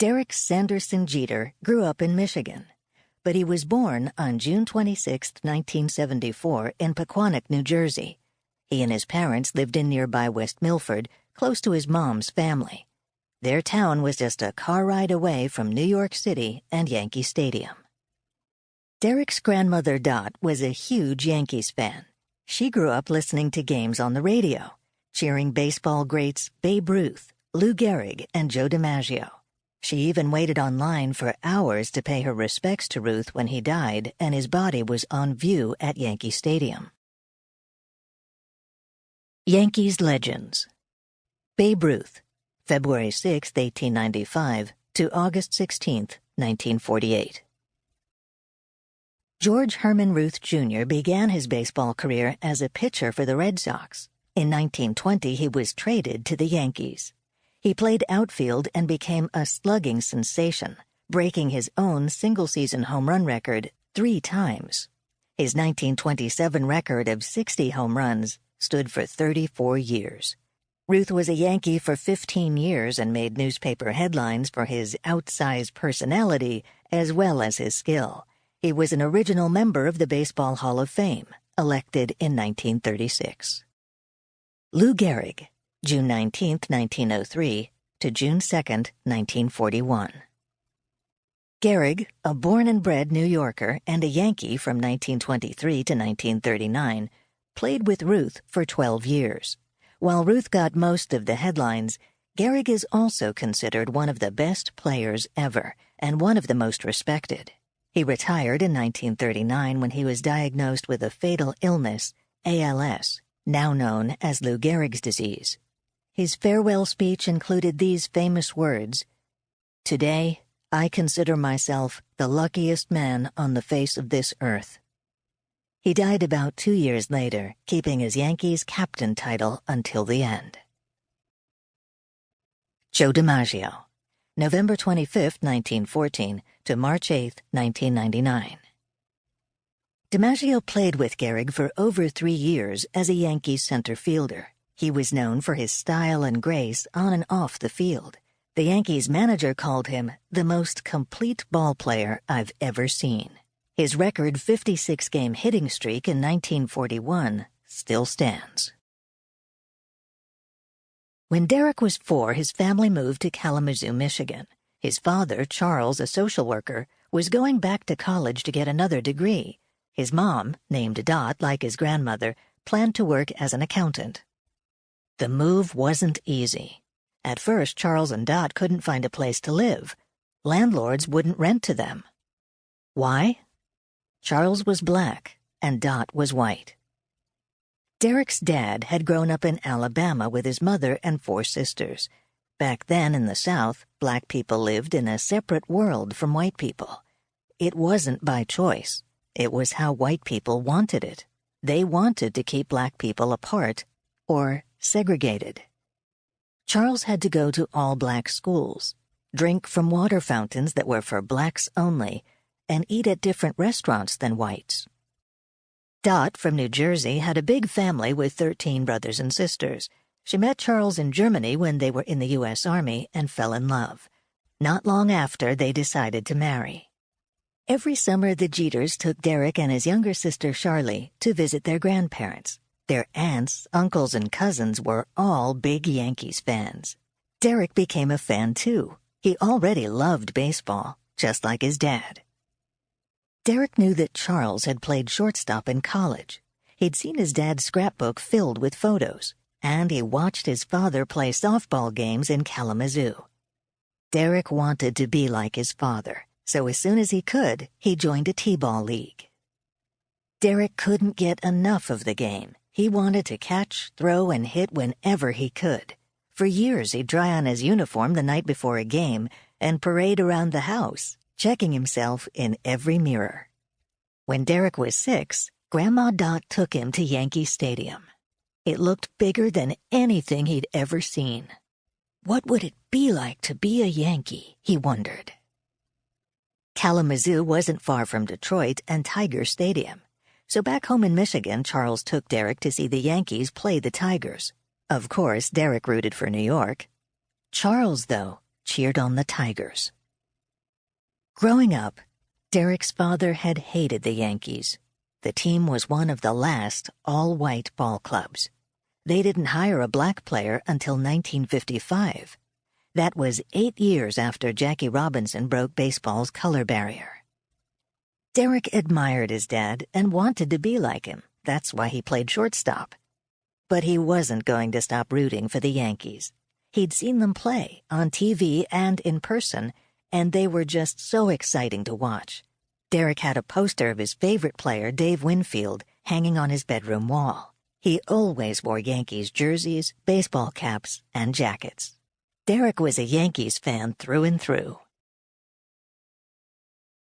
Derek Sanderson Jeter grew up in Michigan, but he was born on June 26, 1974, in Pequannock, New Jersey. He and his parents lived in nearby West Milford, close to his mom's family. Their town was just a car ride away from New York City and Yankee Stadium. Derek's grandmother Dot was a huge Yankees fan. She grew up listening to games on the radio, cheering baseball greats Babe Ruth, Lou Gehrig, and Joe DiMaggio. She even waited online for hours to pay her respects to Ruth when he died and his body was on view at Yankee Stadium. Yankees legends. Babe Ruth, February 6, 1895 to August 16, 1948. George Herman Ruth Jr. began his baseball career as a pitcher for the Red Sox. In 1920, he was traded to the Yankees. He played outfield and became a slugging sensation, breaking his own single-season home run record 3 times. His 1927 record of 60 home runs stood for 34 years. Ruth was a Yankee for 15 years and made newspaper headlines for his outsized personality as well as his skill. He was an original member of the Baseball Hall of Fame, elected in 1936. Lou Gehrig, June 19, 1903 to June 2, 1941. Gehrig, a born and bred New Yorker and a Yankee from 1923 to 1939, played with Ruth for 12 years. While Ruth got most of the headlines, Gehrig is also considered one of the best players ever and one of the most respected. He retired in 1939 when he was diagnosed with a fatal illness, ALS, now known as Lou Gehrig's disease. His farewell speech included these famous words, "Today, I consider myself the luckiest man on the face of this earth." He died about 2 years later, keeping his Yankees captain title until the end. Joe DiMaggio, November 25, 1914 to March 8, 1999. DiMaggio played with Gehrig for over 3 years as a Yankees center fielder. He was known for his style and grace on and off the field. The Yankees manager called him the most complete ball player I've ever seen. His record 56-game hitting streak in 1941 still stands. When Derek was 4, his family moved to Kalamazoo, Michigan. His father, Charles, a social worker, was going back to college to get another degree. His mom, named Dot like his grandmother, planned to work as an accountant. The move wasn't easy. At first, Charles and Dot couldn't find a place to live. Landlords wouldn't rent to them. Why? Charles was black and Dot was white. Derek's dad had grown up in Alabama with his mother and 4 sisters. Back then in the South, black people lived in a separate world from white people. It wasn't by choice. It was how white people wanted it. They wanted to keep black people apart, or segregated. Charles had to go to all-black schools, drink from water fountains that were for blacks only, and eat at different restaurants than whites. Dot, from New Jersey, had a big family with 13 brothers and sisters. She met Charles in Germany when they were in the U.S. Army and fell in love. Not long after, they decided to marry. Every summer, the Jeters took Derek and his younger sister Charlie to visit their grandparents. Their aunts, uncles, and cousins were all big Yankees fans. Derek became a fan, too. He already loved baseball, just like his dad. Derek knew that Charles had played shortstop in college. He'd seen his dad's scrapbook filled with photos, and he watched his father play softball games in Kalamazoo. Derek wanted to be like his father, so as soon as he could, he joined a t-ball league. Derek couldn't get enough of the game. He wanted to catch, throw, and hit whenever he could. For years, he'd try on his uniform the night before a game and parade around the house, checking himself in every mirror. When Derek was 6, Grandma Dot took him to Yankee Stadium. It looked bigger than anything he'd ever seen. What would it be like to be a Yankee, he wondered. Kalamazoo wasn't far from Detroit and Tiger Stadium. So back home in Michigan, Charles took Derek to see the Yankees play the Tigers. Of course, Derek rooted for New York. Charles, though, cheered on the Tigers. Growing up, Derek's father had hated the Yankees. The team was one of the last all-white ball clubs. They didn't hire a black player until 1955. That was 8 years after Jackie Robinson broke baseball's color barrier. Derek admired his dad and wanted to be like him. That's why he played shortstop. But he wasn't going to stop rooting for the Yankees. He'd seen them play, on TV and in person, and they were just so exciting to watch. Derek had a poster of his favorite player, Dave Winfield, hanging on his bedroom wall. He always wore Yankees jerseys, baseball caps, and jackets. Derek was a Yankees fan through and through.